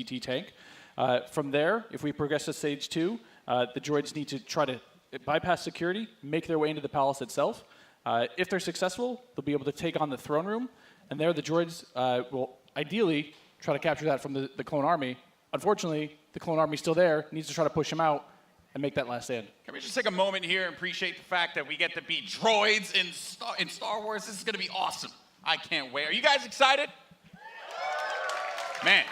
MTT tank. From there, if we progress to stage 2, the droids need to try to bypass security, make their way into the palace itself. If they're successful, they'll be able to take on the throne room, and there the droids will ideally try to capture that from the clone army. Unfortunately, the clone army's still there, needs to try to push them out and make that last stand. Can we just take a moment here and appreciate the fact that we get to be droids in Star Wars? This is going to be awesome. I can't wait. Are you guys excited? Man,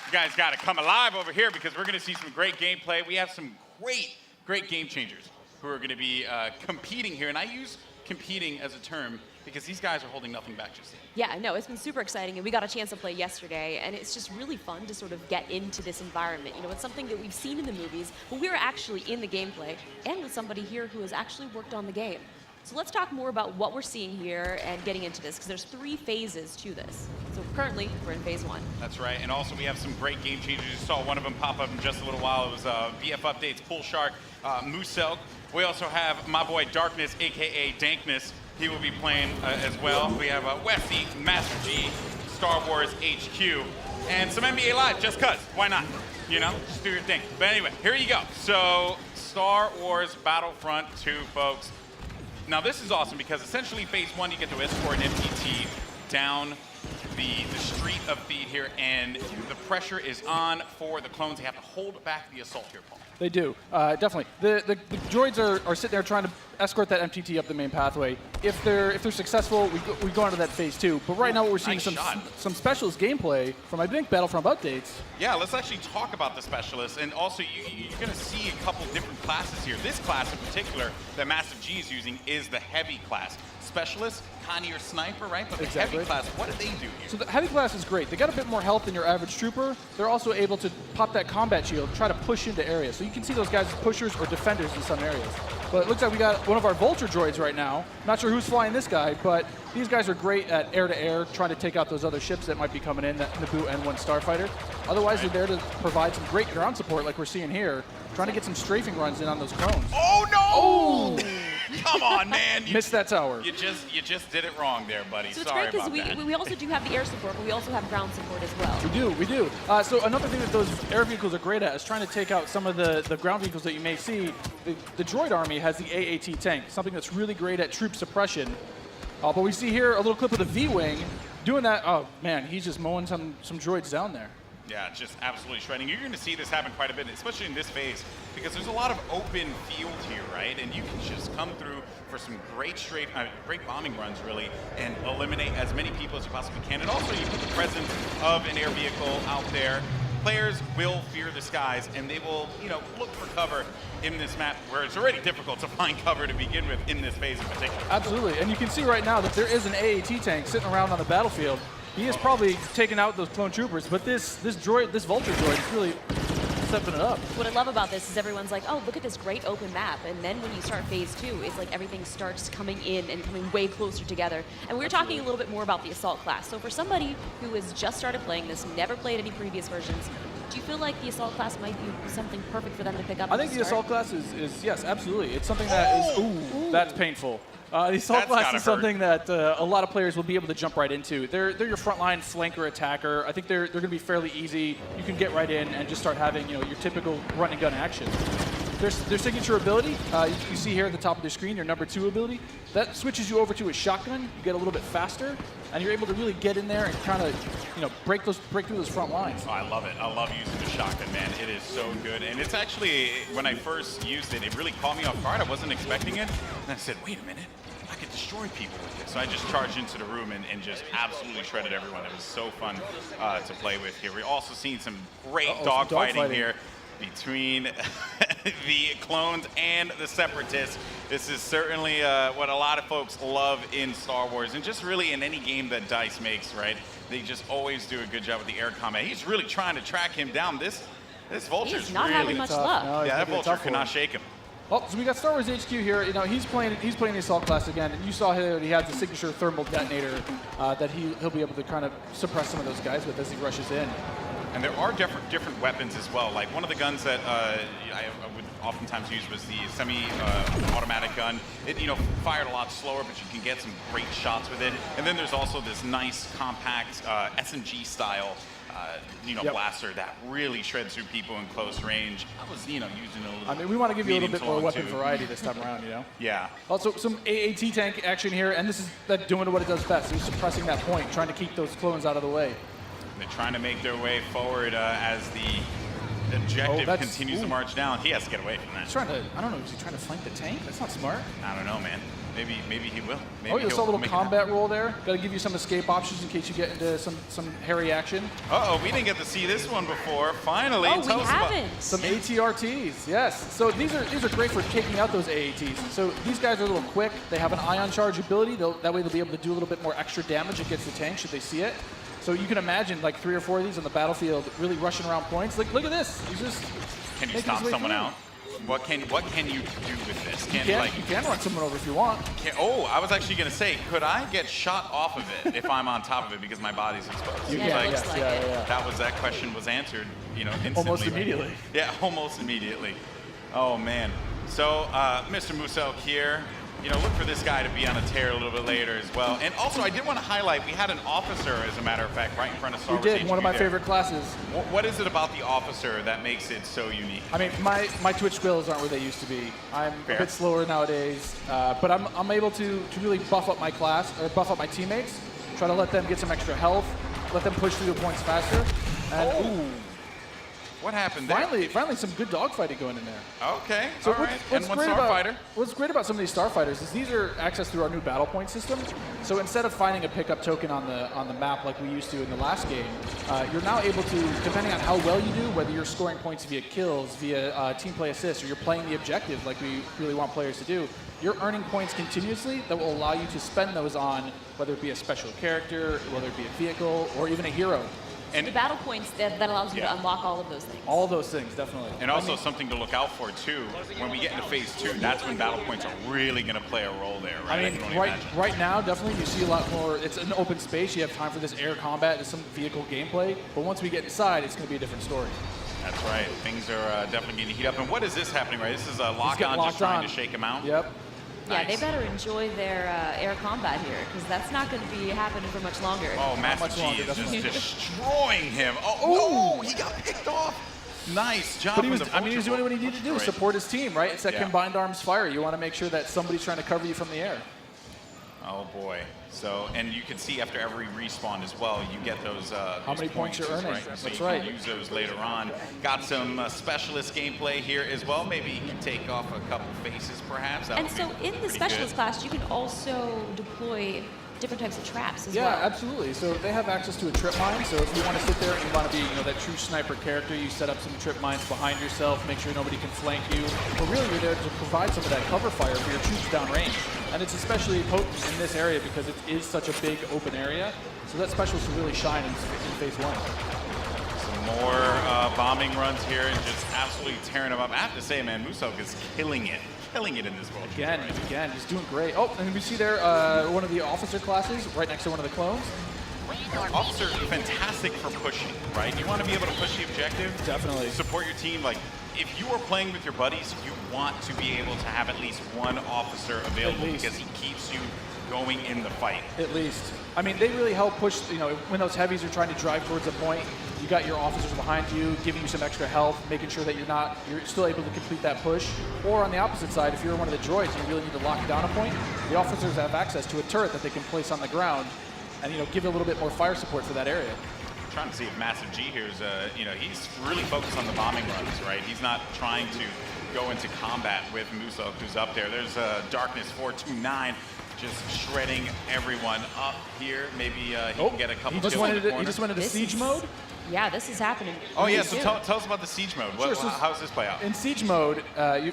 you guys got to come alive over here because we're going to see some great gameplay. We have some great game changers who are going to be competing here. And I use competing as a term because these guys are holding nothing back just yet. Yeah, no, it's been super exciting, and we got a chance to play yesterday, and it's just really fun to sort of get into this environment. You know, it's something that we've seen in the movies, but we're actually in the gameplay, and with somebody here who has actually worked on the game. So let's talk more about what we're seeing here and getting into this, because there's 3 phases to this. So currently, we're in phase 1. That's right, and also we have some great game changers. You saw one of them pop up in just a little while. It was BF Updates, Pool Shark, Musel. We also have my boy Darkness, AKA Dankness. He will be playing as well. We have Westy, Master G, Star Wars HQ, and some NBA Live, just cuz. Why not? You know, just do your thing. But anyway, here you go. So, Star Wars Battlefront 2, folks. Now, this is awesome because essentially phase 1, you get to escort an MTT down the street of Theed here, and the pressure is on for the clones. They have to hold back the assault here, Paul. They do, definitely. The droids are sitting there trying to escort that MTT up the main pathway. If they're successful, we go into that phase 2. But right now, what we're seeing some specialist gameplay from, I think, Battlefront updates. Yeah, let's actually talk about the specialists, and also you're going to see a couple different classes here. This class in particular that Massive G is using is the heavy class. Specialist, kind of your sniper, right? But the heavy class, what do they do here? So the heavy class is great. They got a bit more health than your average trooper. They're also able to pop that combat shield, try to push into areas. So you can see those guys as pushers or defenders in some areas. But it looks like we got one of our Vulture droids right now. Not sure who's flying this guy, but these guys are great at air-to-air, trying to take out those other ships that might be coming in, that Naboo N1 Starfighter. Otherwise, they're there to provide some great ground support like we're seeing here, trying to get some strafing runs in on those clones. Oh, no! Oh! Come on, man. Missed that tower. You just did it wrong there, buddy. So Sorry it's great about that. because we also do have the air support, but we also have ground support as well. We do. So another thing that those air vehicles are great at is trying to take out some of the ground vehicles that you may see. The droid army has the AAT tank, something that's really great at troop suppression. But we see here a little clip of the V-Wing doing that. Oh, man, he's just mowing some droids down there. Yeah, just absolutely shredding. You're going to see this happen quite a bit, especially in this phase, because there's a lot of open field here, right? And you can just come through for some great great bombing runs, really, and eliminate as many people as you possibly can. And also, you put the presence of an air vehicle out there. Players will fear the skies, and they will, look for cover in this map where it's already difficult to find cover to begin with in this phase in particular. Absolutely, and you can see right now that there is an AAT tank sitting around on the battlefield. He is probably taking out those clone troopers, but this Vulture droid is really stepping it up. What I love about this is everyone's like, oh, look at this great open map. And then when you start phase 2, it's like everything starts coming in and coming way closer together. And we were talking a little bit more about the assault class. So for somebody who has just started playing this, never played any previous versions, do you feel like the assault class might be something perfect for them to pick up? I think the assault class is yes, absolutely. It's something that is, that's painful. The assault class is something that a lot of players will be able to jump right into. They're your frontline flanker attacker. I think they're going to be fairly easy. You can get right in and just start having your typical run and gun action. Their signature ability, you see here at the top of the screen, your number 2 ability, that switches you over to a shotgun. You get a little bit faster, and you're able to really get in there and kind of break through those front lines. Oh, I love it. I love using the shotgun, man. It is so good. And it's actually, when I first used it, it really caught me off guard. I wasn't expecting it. And I said, wait a minute. I could destroy people with this. So I just charged into the room and just absolutely shredded everyone. It was so fun to play with here. We're also seeing some great dogfighting here between the clones and the separatists. This is certainly what a lot of folks love in Star Wars, and just really in any game that DICE makes, right? They just always do a good job with the air combat. He's really trying to track him down. This Vulture's He's not really having much luck. No, yeah, that Vulture cannot shake him. Well, so we got Star Wars HQ here. He's playing the assault class again, and you saw here that he has the signature thermal detonator that he'll be able to kind of suppress some of those guys with as he rushes in. And there are different weapons as well. Like one of the guns that I would oftentimes use was the semi-automatic gun. It fired a lot slower, but you can get some great shots with it. And then there's also this nice compact SMG style blaster that really shreds through people in close range. I was using a little. I mean, we want to give you a little bit more weapon variety this time around, Yeah. Also, some AAT tank action here, and this is doing what it does best. It's suppressing that point, trying to keep those clones out of the way. They're trying to make their way forward as the objective continues to march down. He has to get away from that. He's trying to, I don't know, is he trying to flank the tank? That's not smart. I don't know, man. Maybe he will. Maybe you saw a little combat roll there. Got to give you some escape options in case you get into some hairy action. Uh-oh, we didn't get to see this one before. Finally, we haven't. Some ATRTs, yes. So these are great for taking out those AATs. So these guys are a little quick. They have an ion charge ability. That way they'll be able to do a little bit more extra damage against the tank should they see it. So you can imagine like 3 or 4 of these on the battlefield really rushing around points. Like, look at this. He's just Can you stop someone out? What can you do with this? You can run someone over if you want. I was actually going to say, could I get shot off of it if I'm on top of it because my body's exposed? That question was answered, instantly. Almost immediately. Yeah, almost immediately. Oh man. So Mr. Musel here. Look for this guy to be on a tear a little bit later as well. And also, I did want to highlight, we had an officer, as a matter of fact, right in front of Star Wars. We did, one of my favorite classes. What is it about the officer that makes it so unique? I mean, my Twitch skills aren't where they used to be. I'm a bit slower nowadays, but I'm able to really buff up my class, or buff up my teammates, try to let them get some extra health, let them push through the points faster. And, what happened there? Finally some good dogfighting going in there. Okay, so all right. And one starfighter. What's great about some of these starfighters is these are accessed through our new battle point system. So instead of finding a pickup token on the map like we used to in the last game, you're now able to, depending on how well you do, whether you're scoring points via kills, via team play assists, or you're playing the objective like we really want players to do, you're earning points continuously that will allow you to spend those on whether it be a special character, whether it be a vehicle, or even a hero. And the battle points that allows you to unlock all of those things. All those things, definitely. And also something to look out for too. When we get into phase 2, that's when battle points are really going to play a role there, right? I mean, right now, definitely you see a lot more. It's an open space. You have time for this air combat and some vehicle gameplay. But once we get inside, it's going to be a different story. That's right. Things are definitely going to heat up. And what is this happening, right? This is a lock-on just trying to shake him out? Yep. Yeah, they better enjoy their air combat here, because that's not going to be happening for much longer. Oh, Master G is just destroying him. Oh, no, he got picked off. Nice job. But he was doing what he needed to do, support his team, right? It's that combined arms fire. You want to make sure that somebody's trying to cover you from the air. Oh boy. So, and you can see after every respawn as well, you get those how many points you're earning. Right? That's so right. You can use those later on. Got some specialist gameplay here as well. Maybe you can take off a couple faces, perhaps. And so in the specialist class, you can also deploy different types of traps as well. Yeah, absolutely. So they have access to a trip mine. So if you want to sit there and you want to be, that true sniper character, you set up some trip mines behind yourself, make sure nobody can flank you. But really, you're there to provide some of that cover fire for your troops downrange. And it's especially potent in this area because it is such a big open area. So that specialist will really shine in phase 1. Some more bombing runs here and just absolutely tearing them up. I have to say, man, Musel is killing it in this world. Again, he's doing great. Oh, and we see there one of the officer classes right next to one of the clones. Officer, fantastic for pushing, right? You want to be able to push the objective. Definitely. Support your team. Like, if you are playing with your buddies, you want to be able to have at least one officer available because he keeps you going in the fight. At least. I mean, they really help push, when those heavies are trying to drive towards a point, you got your officers behind you, giving you some extra health, making sure that you're still able to complete that push. Or on the opposite side, if you're one of the droids and you really need to lock down a point, the officers have access to a turret that they can place on the ground and, give a little bit more fire support for that area. I'm trying to see if Massive G here is, he's really focused on the bombing runs, right? He's not trying to go into combat with Musel, who's up there. There's Darkness 429. Just shredding everyone up here. Maybe he can get a couple kills in the corner. He just went into siege mode? Yeah, this is happening. Oh, yeah, so tell us about the siege mode. How does this play out? In siege mode,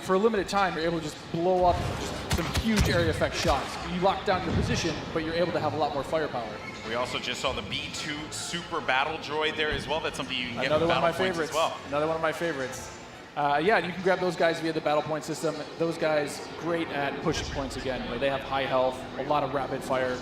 for a limited time, you're able to just blow up some huge area effect shots. You lock down your position, but you're able to have a lot more firepower. We also just saw the B2 Super Battle Droid there as well. That's something you can get Another with one of my battle points favorites. as well. Another one of my favorites. And you can grab those guys via the battle point system. Those guys, great at pushing points again. They have high health, a lot of rapid fire.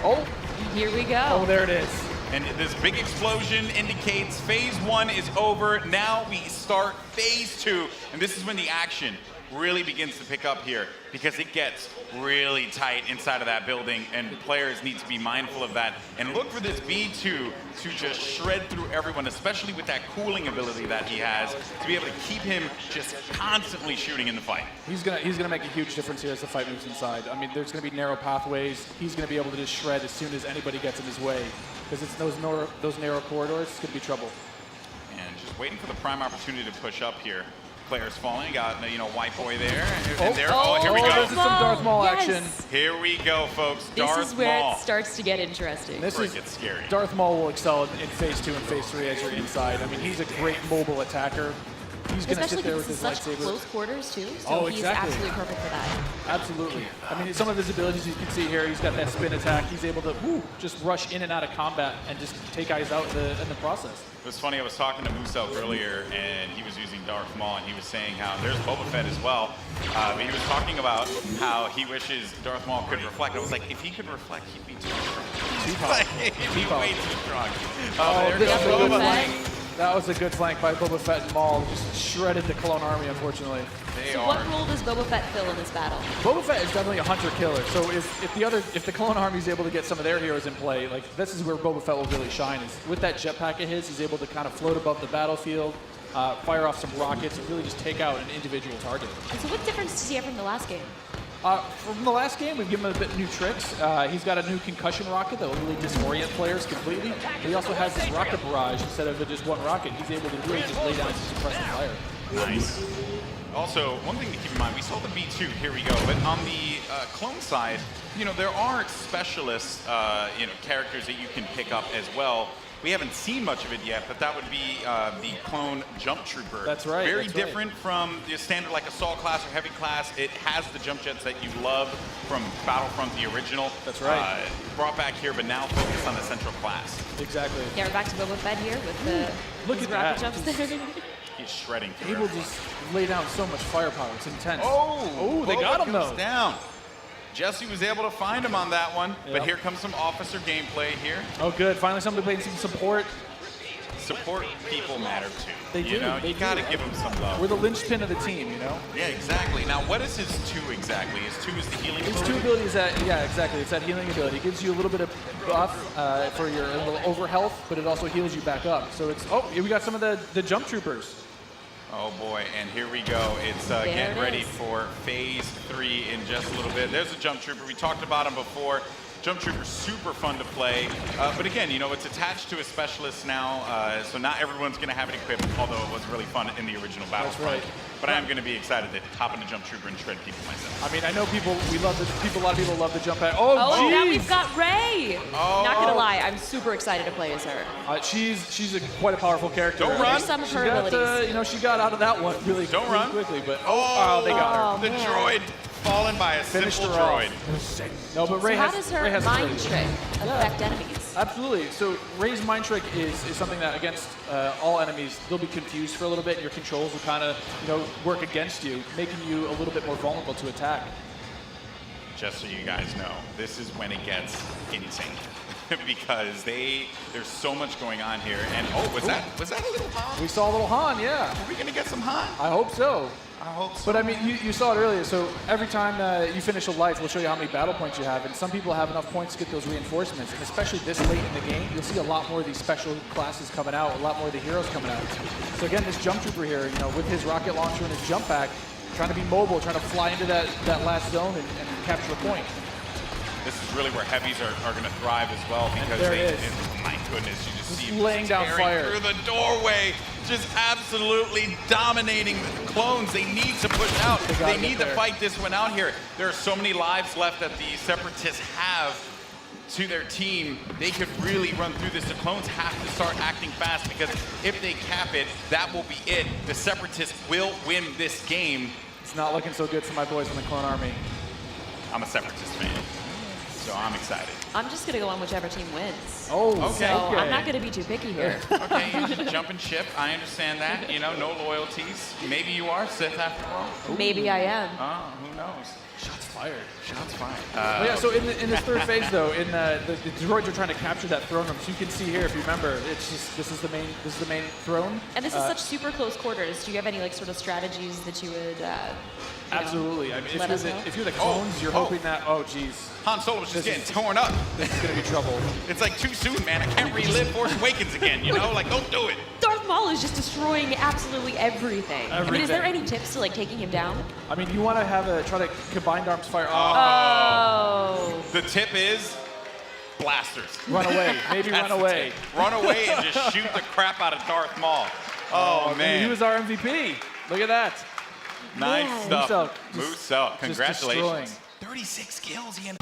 Oh! Here we go. Oh, there it is. And this big explosion indicates phase 1 is over. Now we start phase 2, and this is when the action really begins to pick up here, because it gets really tight inside of that building, and players need to be mindful of that and look for this B2 to just shred through everyone, especially with that cooling ability that he has, to be able to keep him just constantly shooting in the fight. He's gonna make a huge difference here as the fight moves inside. I mean, there's gonna be narrow pathways. He's gonna be able to just shred as soon as anybody gets in his way, because it's those narrow corridors. It's gonna be trouble. And just waiting for the prime opportunity to push up here. Players falling, got, you know, White Boy there, and there, here we go. This is some Darth Maul action. Here we go, folks, Darth Maul. This is where it starts to get interesting. This is gets scary. Darth Maul will excel in phase 2 and phase 3 as you're inside. I mean, he's a great mobile attacker. He's going to sit there with his such lightsaber. Close quarters too, so he's absolutely perfect for that. Absolutely. I mean, some of his abilities you can see here. He's got that spin attack. He's able to just rush in and out of combat and just take guys out in the process. It was funny, I was talking to Musel earlier, and he was using Darth Maul, and he was saying how there's Boba Fett as well. But he was talking about how he wishes Darth Maul could reflect. I was like, if he could reflect, he'd be too strong. He'd be way too strong. There goes Boba Fett. That was a good flank by Boba Fett and Maul. Just shredded the Clone Army, unfortunately. So what role does Boba Fett fill in this battle? Boba Fett is definitely a hunter-killer. So if the Clone Army is able to get some of their heroes in play, like this is where Boba Fett will really shine. Is with that jetpack of his, he's able to kind of float above the battlefield, fire off some rockets, and really just take out an individual target. And so what difference does he have from the last game? From the last game, we've given him a bit new tricks. He's got a new concussion rocket that will really disorient players completely. But he also has this rocket barrage instead of just one rocket. He's able to really just lay down some suppressive fire. Nice. Also, one thing to keep in mind, we saw the B2, here we go, but on the clone side, you know, there are specialist, you know, characters that you can pick up as well. We haven't seen much of it yet, but that would be the clone jump trooper. That's right. Very different from the standard like assault class or heavy class. It has the jump jets that you love from Battlefront, the original. That's right. Brought back here, but now focused on the central class. Exactly. Yeah, we're back to Boba Fett here with the Look at rocket that. jumps there. He's shredding. Able to just lay down so much firepower. It's intense. Oh, they got him though. Down. Jesse was able to find him on that one, but here comes some officer gameplay here. Oh, good. Finally, somebody playing some support. Support people matter too. They do. You know, They you got to do. give them some love. We're the linchpin of the team, you know? Yeah, exactly. Now, what is his 2 exactly? His 2 is the healing His ability? 2 abilities that, yeah, exactly. It's that healing ability. It gives you a little bit of buff for your little over health, but it also heals you back up. So it's, we got some of the jump troopers. Oh boy, and here we go. It's getting ready for phase 3 in just a little bit. There's a jump trooper. We talked about him before. Jump trooper, super fun to play. But again, you know, it's attached to a specialist now, so not everyone's going to have it equipped, although it was really fun in the original Battlefront. That's right. But I am going to be excited to hop into jump trooper and shred people myself. I mean, I know a lot of people love the jump at. Oh, geez. now we've got Rey. Not gonna lie, I'm super excited to play as her. She's quite a powerful character. Don't run. Here's some of her abilities. You know, she got out of that one really quickly, but they got her. The droid fallen by a Finished simple her droid. off. No, but Rey So how has. does her Rey has mind abilities. trick affect enemies? Absolutely. So Rey's mind trick is something that against all enemies, they'll be confused for a little bit, and your controls will kind of work against you, making you a little bit more vulnerable to attack. Just so you guys know, this is when it gets insane. Because there's so much going on here. And was that a little Han? We saw a little Han, yeah. Are we gonna get some Han? I hope so. I hope so. But I mean, you saw it earlier. So every time you finish a life, we'll show you how many battle points you have. And some people have enough points to get those reinforcements. And especially this late in the game, you'll see a lot more of these special classes coming out, a lot more of the heroes coming out. So again, this jump trooper here, with his rocket launcher and his jump pack, trying to be mobile, trying to fly into that last zone and capture a point. This is really where heavies are going to thrive as well, because my goodness, you just see them laying down fire through the doorway, just absolutely dominating the clones. They need to push out. They need to fight this one out here. There are so many lives left that the Separatists have to their team. They could really run through this. The clones have to start acting fast, because if they cap it, that will be it. The Separatists will win this game. It's not looking so good for my boys from the Clone Army. I'm a Separatist fan, so I'm excited. I'm just gonna go on whichever team wins. Oh, okay. So I'm not gonna be too picky here. Okay, you just jump and ship. I understand that. No loyalties. Maybe you are Sith after all. Maybe I am. Oh, who knows? fired. Shots fired. Oh, yeah, so in this third phase, though, in the droids are trying to capture that throne room. So you can see here, if you remember, it's just this is the main throne. And this is such super close quarters. Do you have any like sort of strategies that you would? Absolutely. I mean, if you're the clones, you're oh. hoping that. Oh, geez. Han Solo's just getting torn up. This is gonna be trouble. It's like too soon, man. I can't relive Force Awakens again. You know, like don't do it. Darth Maul is just destroying absolutely everything. I mean, is there any tips to like taking him down? I mean, you want to try to combined arms fire. Oh. The tip is blasters. Run away. Maybe That's run the away. tip. Run away and just shoot the crap out of Darth Maul. Oh man, He was our MVP. Look at that. nice Man. stuff. Moose Moose, congratulations. destroying. 36 kills. Ian.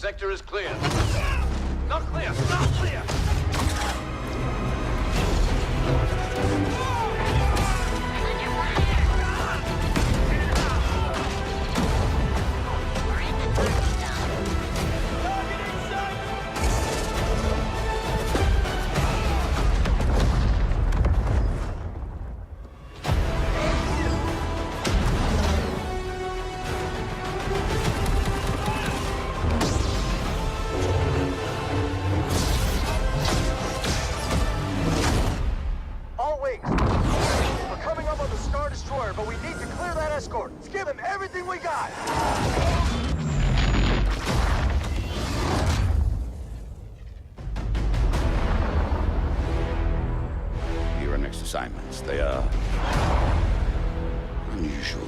Sector is clear. Not clear! Not clear! All wings. We're coming up on the Star Destroyer, but we need to clear that escort. Let's give him everything we got. Your next assignments, they are unusual.